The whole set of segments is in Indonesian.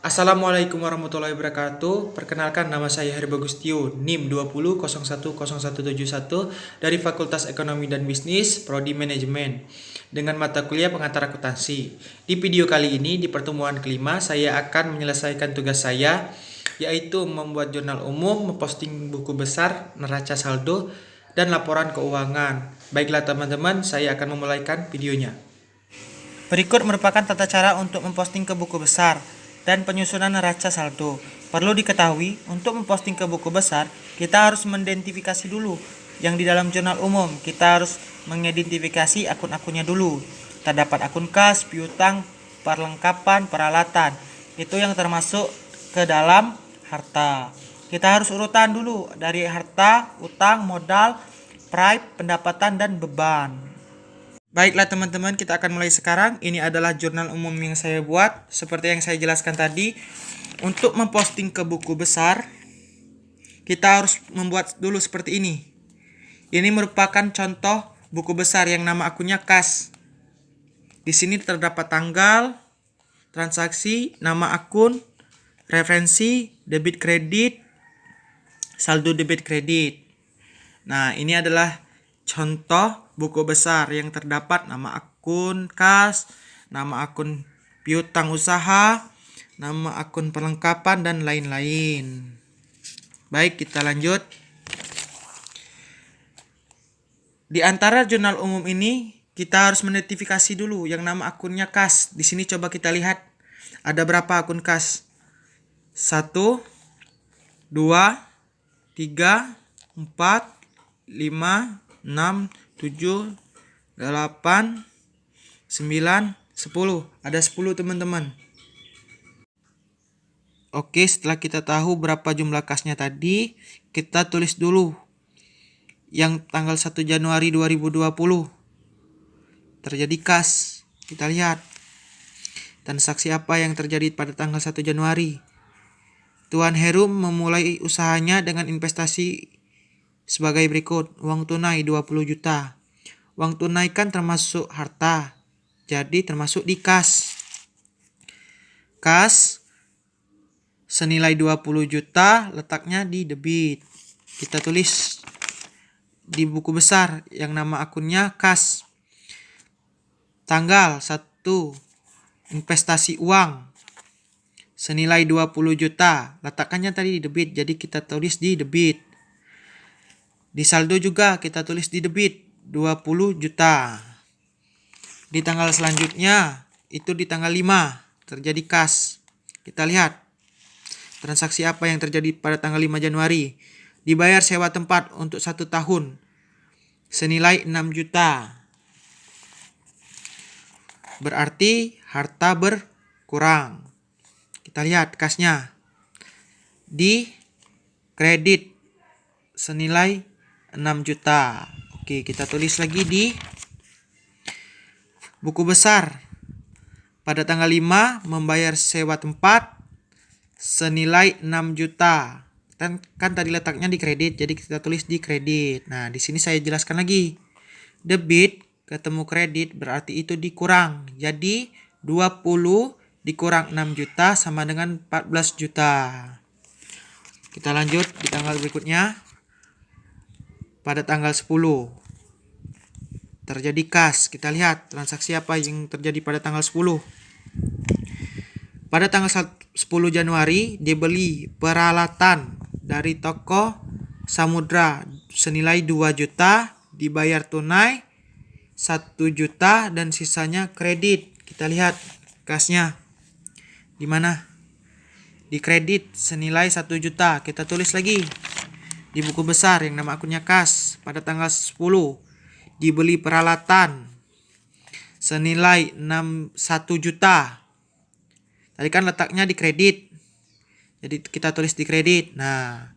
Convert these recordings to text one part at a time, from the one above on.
Assalamualaikum warahmatullahi wabarakatuh. Perkenalkan, nama saya Heri Bagustio, NIM 20010171 dari Fakultas Ekonomi dan Bisnis, Prodi Manajemen, dengan mata kuliah pengantar akuntansi. Di video kali ini, di pertemuan kelima, saya akan menyelesaikan tugas saya, yaitu membuat jurnal umum, memposting buku besar, neraca saldo, dan laporan keuangan. Baiklah teman-teman, saya akan memulaikan videonya. Berikut merupakan tata cara untuk memposting ke buku besar dan penyusunan neraca saldo. Perlu diketahui, untuk memposting ke buku besar, kita harus mengidentifikasi dulu. Yang di dalam jurnal umum, kita harus mengidentifikasi akun-akunnya dulu. Terdapat akun kas, piutang, perlengkapan, peralatan. Itu yang termasuk ke dalam harta. Kita harus urutan dulu dari harta, utang, modal, pride, pendapatan, dan beban. Baiklah teman-teman, kita akan mulai sekarang. Ini adalah jurnal umum yang saya buat. Seperti yang saya jelaskan tadi, untuk memposting ke buku besar, kita harus membuat dulu seperti ini. Ini merupakan contoh buku besar yang nama akunnya kas. Di sini terdapat tanggal, transaksi, nama akun, referensi, debit kredit, saldo debit kredit. Nah, ini adalah contoh buku besar yang terdapat nama akun kas, nama akun piutang usaha, nama akun perlengkapan, dan lain-lain. Baik, kita lanjut. Di antara jurnal umum ini, kita harus menotifikasi dulu yang nama akunnya kas. Di sini coba kita lihat ada berapa akun kas. 1, 2, 3, 4, 5, 6, 7, 8, 9, 10. Ada 10 teman-teman. Oke, setelah kita tahu berapa jumlah kasnya tadi, kita tulis dulu yang tanggal 1 Januari 2020. Terjadi kas. Kita lihat transaksi apa yang terjadi pada tanggal 1 Januari. Tuan Herum memulai usahanya dengan investasi sebagai berikut. Uang tunai 20 juta. Uang tunai kan termasuk harta, jadi termasuk di kas. Kas senilai 20 juta letaknya di debit. Kita tulis di buku besar yang nama akunnya kas. Tanggal 1, investasi uang senilai 20 juta. Letakkannya tadi di debit, jadi kita tulis di debit. Di saldo juga kita tulis di debit 20 juta. Di tanggal selanjutnya, itu di tanggal 5 terjadi kas. Kita lihat transaksi apa yang terjadi pada tanggal 5 Januari. Dibayar sewa tempat untuk 1 tahun senilai 6 juta. Berarti harta berkurang. Kita lihat kasnya. Di kredit senilai 6 juta. Oke, kita tulis lagi di buku besar. Pada tanggal 5 membayar sewa tempat senilai 6 juta. Kan tadi letaknya di kredit, jadi kita tulis di kredit. Nah, di sini saya jelaskan lagi. Debit ketemu kredit berarti itu dikurang. Jadi 20 dikurang 6 juta sama dengan 14 juta. Kita lanjut di tanggal berikutnya. Pada tanggal 10 terjadi kas. Kita lihat transaksi apa yang terjadi pada tanggal 10. Pada tanggal 10 Januari dibeli peralatan dari toko Samudra senilai 2 juta, dibayar tunai 1 juta, dan sisanya kredit. Kita lihat kasnya di mana? Di kredit senilai 1 juta. Kita tulis lagi di buku besar yang nama akunnya kas. Pada tanggal 10 dibeli peralatan senilai 1 juta. Tadi kan letaknya di kredit, jadi kita tulis di kredit. Nah,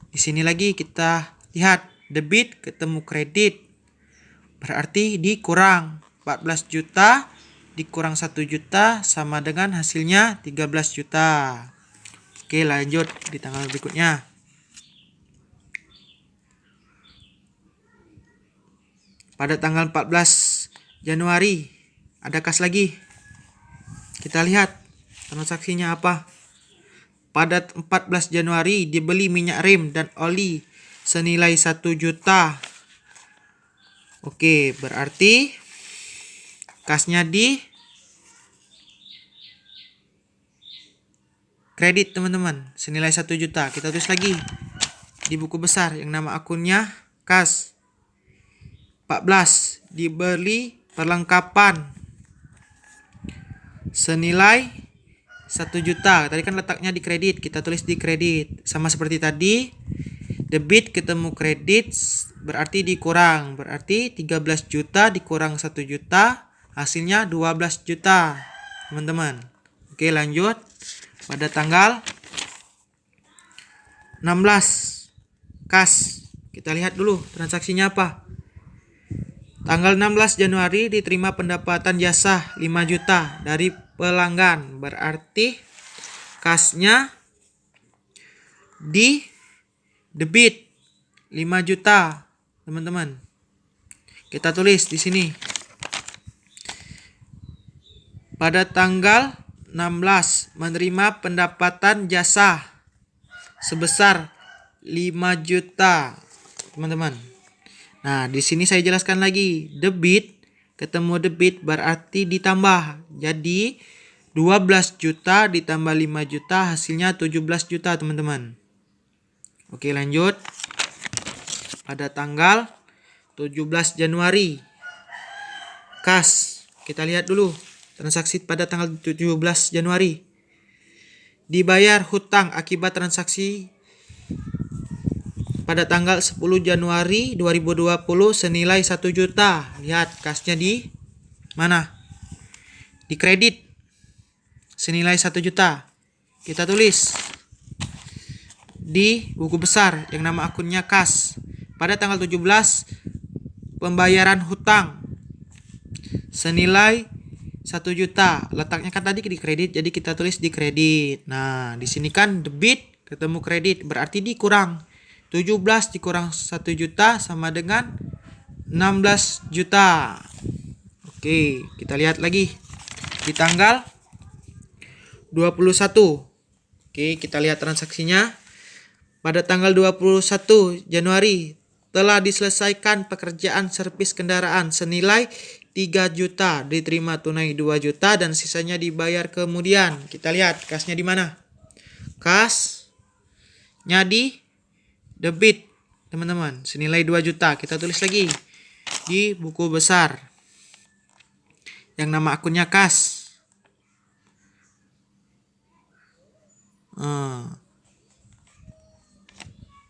di sini lagi kita lihat debit ketemu kredit berarti dikurang 14 juta dikurang 1 juta sama dengan hasilnya 13 juta. Oke, lanjut di tanggal berikutnya. Pada tanggal 14 Januari ada kas lagi. Kita lihat transaksinya apa. pada 14 Januari dibeli minyak rem dan oli senilai 1 juta. Oke, berarti kasnya di kredit teman-teman, senilai 1 juta. Kita tulis lagi di buku besar yang nama akunnya kas. 14 dibeli perlengkapan senilai 1 juta. Tadi kan letaknya di kredit, kita tulis di kredit. Sama seperti tadi, debit ketemu kredit berarti dikurang. Berarti 13 juta dikurang 1 juta, hasilnya 12 juta teman-teman. Oke, lanjut. Pada tanggal 16 kas, kita lihat dulu transaksinya apa. Tanggal 16 Januari diterima pendapatan jasa 5 juta dari pelanggan. Berarti kasnya di debit 5 juta, teman-teman. Kita tulis di sini. Pada tanggal 16 menerima pendapatan jasa sebesar 5 juta, teman-teman. Nah, di sini saya jelaskan lagi, debit ketemu debit berarti ditambah. Jadi 12 juta ditambah 5 juta hasilnya 17 juta, teman-teman. Oke, lanjut. Pada tanggal 17 Januari kas, kita lihat dulu transaksi pada tanggal 17 Januari. Dibayar hutang akibat transaksi pada tanggal 10 Januari 2020 senilai 1 juta. Lihat kasnya di mana? Di kredit senilai 1 juta. Kita tulis di buku besar yang nama akunnya kas. Pada tanggal 17 pembayaran hutang senilai 1 juta. Letaknya kan tadi di kredit, jadi kita tulis di kredit. Nah, di sini kan debit ketemu kredit berarti dikurang. 17 dikurang 1 juta sama dengan 16 juta. Oke, kita lihat lagi di tanggal 21. Oke, kita lihat transaksinya. Pada tanggal 21 Januari telah diselesaikan pekerjaan servis kendaraan senilai 3 juta, diterima tunai 2 juta dan sisanya dibayar kemudian. Kita lihat kasnya di mana? Kasnya di debit, teman-teman, senilai 2 juta. Kita tulis lagi di buku besar yang nama akunnya kas.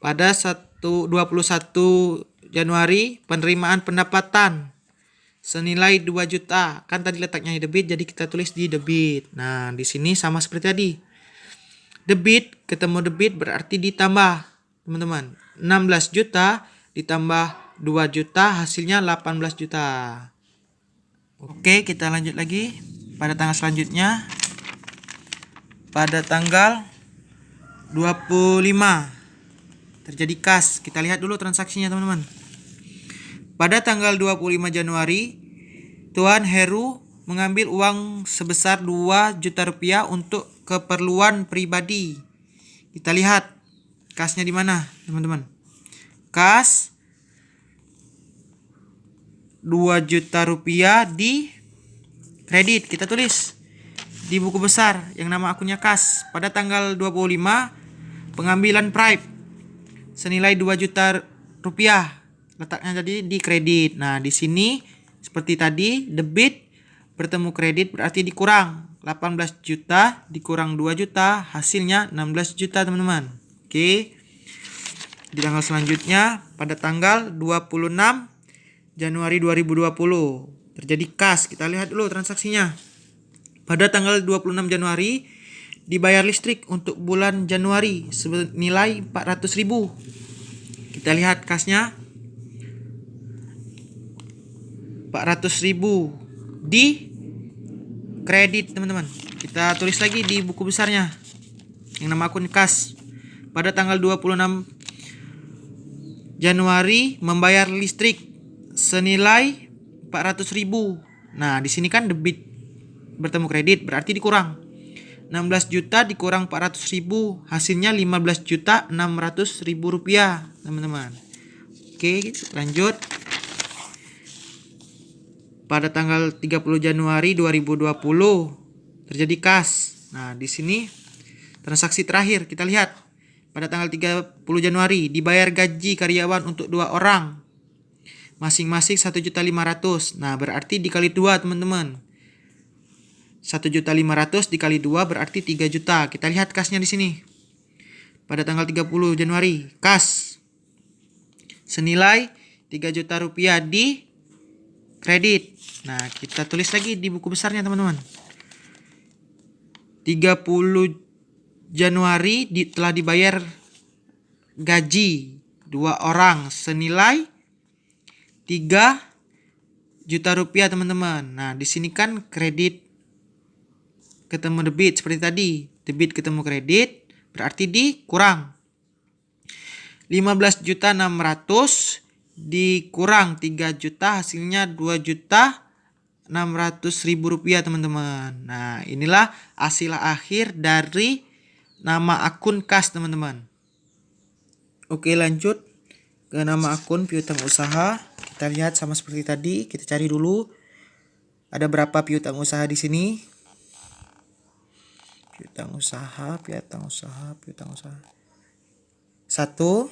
Pada 21 Januari penerimaan pendapatan senilai 2 juta. Kan tadi letaknya di debit, jadi kita tulis di debit. Nah, di sini sama seperti tadi. Debit ketemu debit berarti ditambah, teman-teman. 16 juta ditambah 2 juta hasilnya 18 juta. Oke, kita lanjut lagi pada tanggal selanjutnya. Pada tanggal 25 terjadi kas. Kita lihat dulu transaksinya, teman-teman. Pada tanggal 25 Januari, Tuan Heru mengambil uang sebesar 2 juta rupiah untuk keperluan pribadi. Kita lihat kasnya di mana, teman-teman? Kas 2 juta rupiah di kredit. Kita tulis di buku besar yang nama akunnya kas. Pada tanggal 25 pengambilan pripe senilai 2 juta rupiah. Letaknya jadi di kredit. Nah, di sini seperti tadi debit bertemu kredit berarti dikurang. 18 juta dikurang 2 juta hasilnya 16 juta, teman-teman. Oke. Di tanggal selanjutnya pada tanggal 26 Januari 2020 terjadi kas. Kita lihat dulu transaksinya. Pada tanggal 26 Januari dibayar listrik untuk bulan Januari senilai 400.000. Kita lihat kasnya 400.000 di kredit, teman-teman. Kita tulis lagi di buku besarnya yang nama akun kas. Pada tanggal 26 Januari membayar listrik senilai 400.000. Nah, di sini kan debit bertemu kredit berarti dikurang. 16 juta dikurang 400.000, hasilnya 15.600.000 rupiah, teman-teman. Oke, lanjut. Pada tanggal 30 Januari 2020 terjadi kas. Nah, di sini transaksi terakhir kita lihat. Pada tanggal 30 Januari dibayar gaji karyawan untuk 2 orang. Masing-masing 1.500.000. Nah, berarti dikali 2, teman-teman. 1.500.000 dikali 2 berarti 3 juta. Kita lihat kasnya di sini. Pada tanggal 30 Januari, kas senilai 3 juta rupiah di kredit. Nah, kita tulis lagi di buku besarnya, teman-teman. 30 Januari telah dibayar gaji 2 orang senilai 3 juta rupiah, teman-teman. Nah, di sini kan kredit ketemu debit seperti tadi. Debit ketemu kredit berarti dikurang. 15.600.000 dikurang 3 juta, hasilnya 2.600.000 rupiah, teman-teman. Nah, inilah hasil akhir dari nama akun kas, teman-teman. Oke, lanjut ke nama akun piutang usaha. Kita lihat sama seperti tadi. Kita cari dulu ada berapa piutang usaha di sini. Piutang usaha. Satu.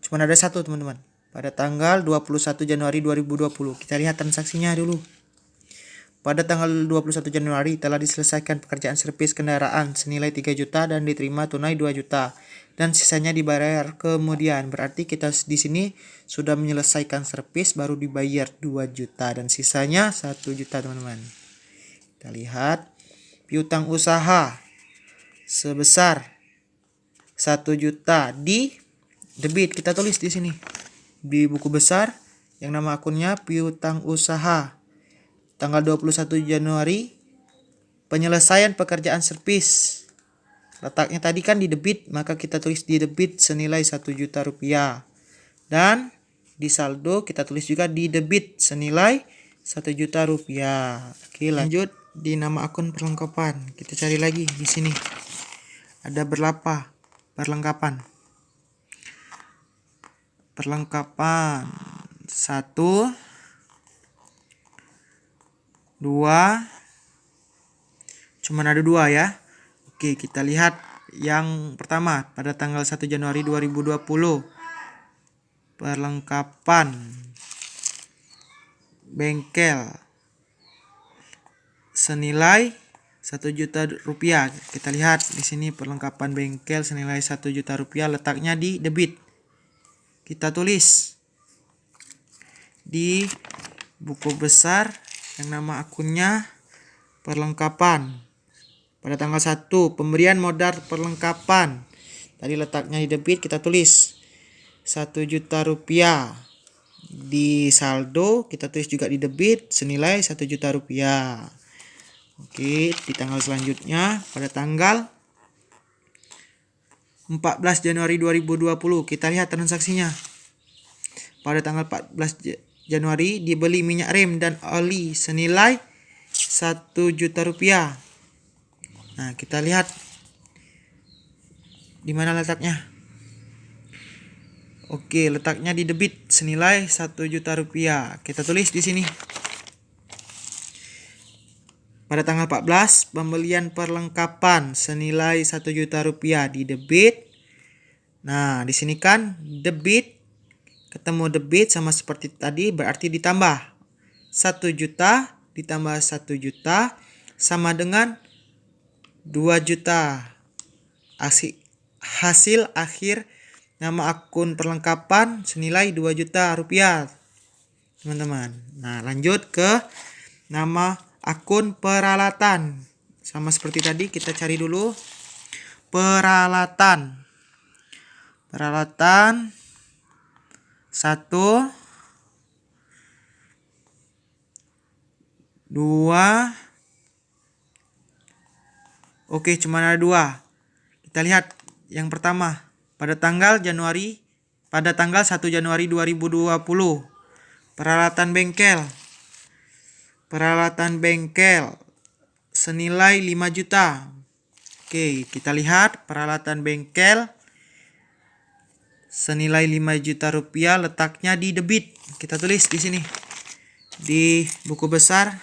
Cuma ada satu, teman-teman. Pada tanggal 21 Januari 2020. Kita lihat transaksinya dulu. Pada tanggal 21 Januari telah diselesaikan pekerjaan servis kendaraan senilai 3 juta dan diterima tunai 2 juta. Dan sisanya dibayar kemudian. Berarti kita di sini sudah menyelesaikan servis baru dibayar 2 juta dan sisanya 1 juta, teman-teman. Kita lihat piutang usaha sebesar 1 juta di debit. Kita tulis di sini di buku besar yang nama akunnya piutang usaha. Tanggal 21 Januari penyelesaian pekerjaan servis. Letaknya tadi kan di debit, maka kita tulis di debit senilai 1 juta rupiah. Dan di saldo kita tulis juga di debit senilai 1 juta rupiah. Oke, lanjut di nama akun perlengkapan. Kita cari lagi di sini. Ada berapa perlengkapan? Perlengkapan 1, 2, cuman ada 2 ya. Oke, kita lihat yang pertama pada tanggal 1 Januari 2020. Perlengkapan bengkel senilai 1 juta rupiah. Kita lihat di sini perlengkapan bengkel senilai 1 juta rupiah, letaknya di debit. Kita tulis di buku besar yang nama akunnya perlengkapan. Pada tanggal 1 pemberian modal perlengkapan. Tadi letaknya di debit, kita tulis 1 juta rupiah. Di saldo kita tulis juga di debit senilai 1 juta rupiah. Oke, di tanggal selanjutnya pada tanggal 14 Januari 2020 kita lihat transaksinya. Pada tanggal 14 Januari dibeli minyak rem dan oli senilai 1 juta rupiah. Nah, kita lihat di mana letaknya. Oke, letaknya di debit senilai 1 juta rupiah. Kita tulis di sini. Pada tanggal 14 pembelian perlengkapan senilai 1 juta rupiah di debit. Nah, di sini kan debit ketemu debit sama seperti tadi, berarti ditambah 1 juta ditambah 1 juta sama dengan 2 juta. Hasil akhir nama akun perlengkapan senilai 2 juta rupiah, teman-teman. Nah, lanjut ke nama akun peralatan. Sama seperti tadi, kita cari dulu peralatan. Peralatan 1, 2. Oke, cuma ada 2. Kita lihat yang pertama pada tanggal 1 Januari 2020. Peralatan bengkel. Peralatan bengkel senilai 5 juta. Oke, kita lihat peralatan bengkel senilai 5 juta rupiah, letaknya di debit. Kita tulis di sini di buku besar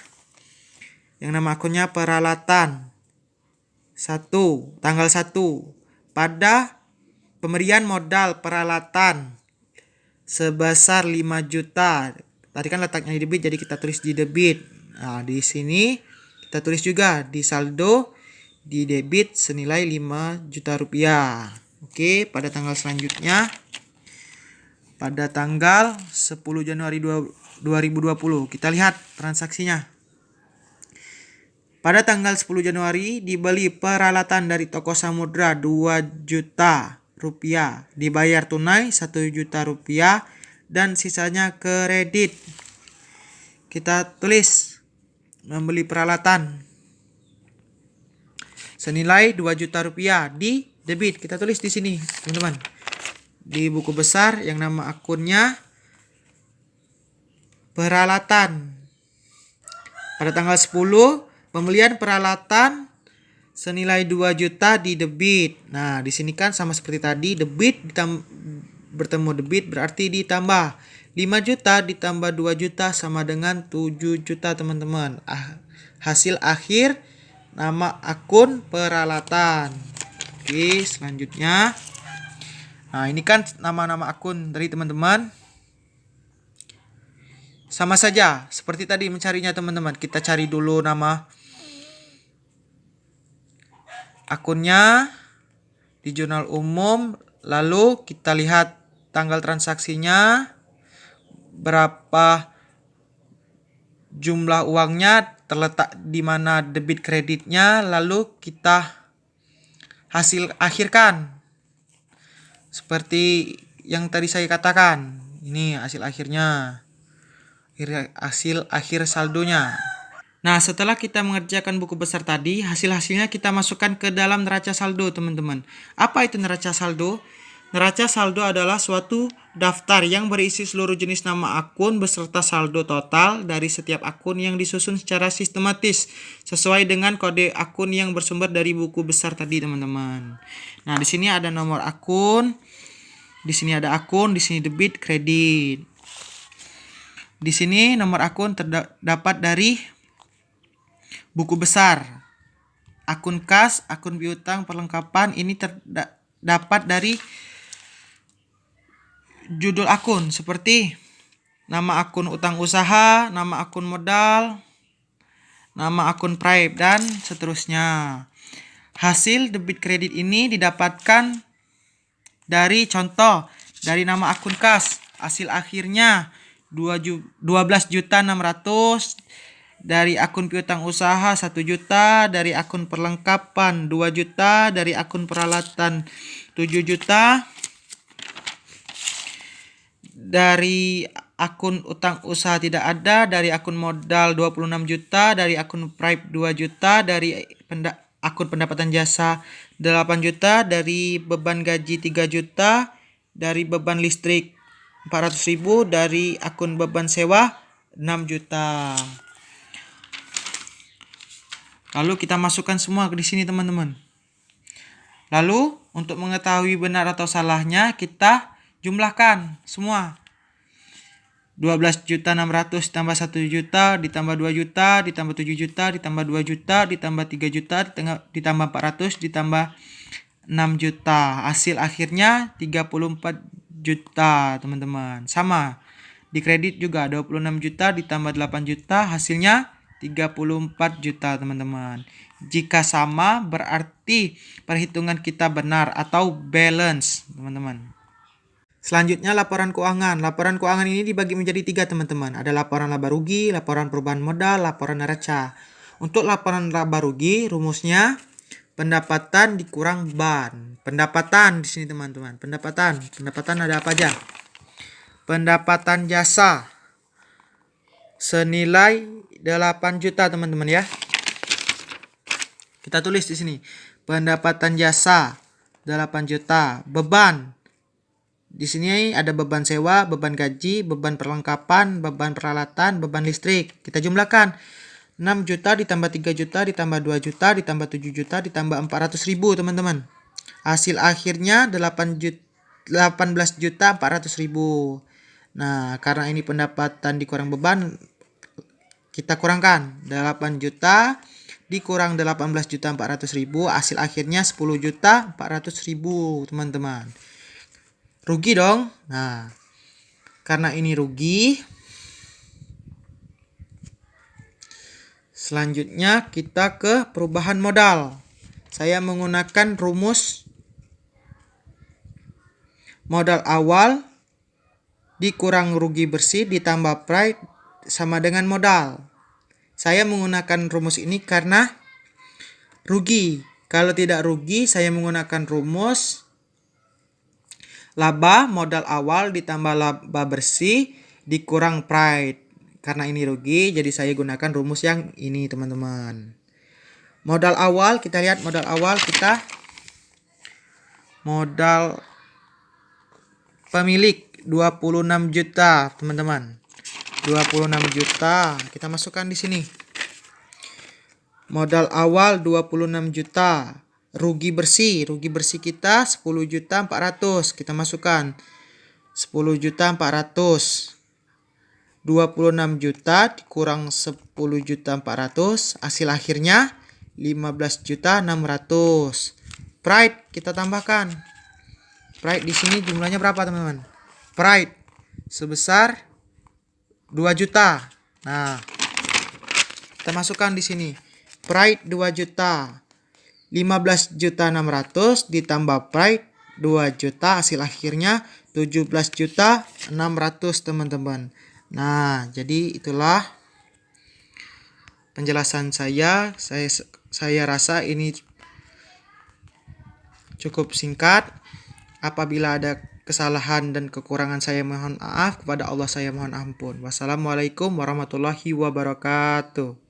yang nama akunnya peralatan 1, tanggal 1 pada pemberian modal peralatan sebesar 5 juta. Tadi kan letaknya di debit, jadi kita tulis di debit. Nah, di sini kita tulis juga di saldo di debit senilai 5 juta rupiah. Oke, pada tanggal selanjutnya pada tanggal 10 Januari 2020 kita lihat transaksinya. Pada tanggal 10 Januari dibeli peralatan dari toko Samudra 2 juta rupiah, dibayar tunai 1 juta rupiah dan sisanya kredit. Kita tulis membeli peralatan senilai 2 juta rupiah di debit. Kita tulis di sini, teman-teman. Di buku besar yang nama akunnya peralatan. Pada tanggal 10 pembelian peralatan senilai 2 juta di debit. Nah, di sini kan sama seperti tadi, debit bertemu debit berarti ditambah 5 juta ditambah 2 juta sama dengan 7 juta, teman-teman. Hasil akhir nama akun peralatan. Oke, selanjutnya. Nah, ini kan nama-nama akun dari teman-teman. Sama saja seperti tadi mencarinya, teman-teman. Kita cari dulu nama akunnya di jurnal umum, lalu kita lihat tanggal transaksinya, berapa jumlah uangnya, terletak di mana debit kreditnya, lalu kita hasil akhirkan seperti yang tadi saya katakan. Ini hasil akhirnya, hasil akhir saldonya. Nah, setelah kita mengerjakan buku besar tadi, hasil-hasilnya kita masukkan ke dalam neraca saldo, teman-teman. Apa itu neraca saldo? Neraca saldo adalah suatu daftar yang berisi seluruh jenis nama akun beserta saldo total dari setiap akun yang disusun secara sistematis sesuai dengan kode akun yang bersumber dari buku besar tadi, teman-teman. Nah, di sini ada nomor akun, di sini ada akun, di sini debit, kredit. Di sini nomor akun terdapat dari buku besar. Akun kas, akun piutang, perlengkapan ini terdapat dari judul akun seperti nama akun utang usaha, nama akun modal, nama akun private, dan seterusnya. Hasil debit kredit ini didapatkan dari contoh dari nama akun kas. Hasil akhirnya 12.600.000, dari akun piutang usaha 1 juta, dari akun perlengkapan 2 juta, dari akun peralatan 7 juta, dari akun utang usaha tidak ada, dari akun modal 26 juta, dari akun private 2 juta, dari akun pendapatan jasa 8 juta, dari beban gaji 3 juta, dari beban listrik 400.000, dari akun beban sewa 6 juta. Lalu kita masukkan semua di sini, teman-teman. Lalu untuk mengetahui benar atau salahnya kita jumlahkan semua. 12.600.000 ditambah 1 juta, ditambah 2 juta, ditambah 7 juta, ditambah 2 juta, ditambah 3 juta, ditambah 400, ditambah 6 juta. Hasil akhirnya 34 juta, teman-teman. Sama. Di kredit juga 26 juta ditambah 8 juta, hasilnya 34 juta, teman-teman. Jika sama berarti perhitungan kita benar atau balance, teman-teman. Selanjutnya laporan keuangan. Laporan keuangan ini dibagi menjadi 3, teman-teman. Ada laporan laba rugi, laporan perubahan modal, laporan neraca. Untuk laporan laba rugi, rumusnya pendapatan dikurang beban. Pendapatan di sini, teman-teman. Pendapatan ada apa aja? Pendapatan jasa senilai 8 juta, teman-teman ya. Kita tulis di sini. Pendapatan jasa 8 juta. Beban. Di sini ada beban sewa, beban gaji, beban perlengkapan, beban peralatan, beban listrik. Kita jumlahkan. 6 juta ditambah 3 juta ditambah 2 juta ditambah 7 juta ditambah 400.000 teman-teman. Hasil akhirnya 18 juta 400.000. Nah, karena ini pendapatan dikurang beban, kita kurangkan 8 juta dikurang 18 juta 400.000, hasil akhirnya 10 juta 400.000 teman-teman. Rugi dong. Nah, karena ini rugi, selanjutnya kita ke perubahan modal. Saya menggunakan rumus modal awal dikurang rugi bersih ditambah pride sama dengan modal. Saya menggunakan rumus ini karena rugi. Kalau tidak rugi, saya menggunakan rumus laba modal awal ditambah laba bersih dikurang pride. Karena ini rugi, jadi saya gunakan rumus yang ini teman-teman. Modal awal, kita lihat modal awal kita. Modal pemilik 26 juta teman-teman. 26 juta kita masukkan di sini. Modal awal 26 juta. Rugi bersih kita 10 juta 400. Kita masukkan 10 juta 400. 26 juta dikurang 10 juta 400, hasil akhirnya 15 juta 600. Pride kita tambahkan. Pride di sini jumlahnya berapa teman-teman? Pride sebesar 2 juta. Nah, kita masukkan di sini. Pride 2 juta. 15 juta 600 ditambah pride 2 juta, hasil akhirnya 17 juta 600 teman-teman. Nah, jadi itulah penjelasan saya. Saya rasa ini cukup singkat. Apabila ada kesalahan dan kekurangan, saya mohon maaf. Kepada Allah saya mohon ampun. Wassalamualaikum warahmatullahi wabarakatuh.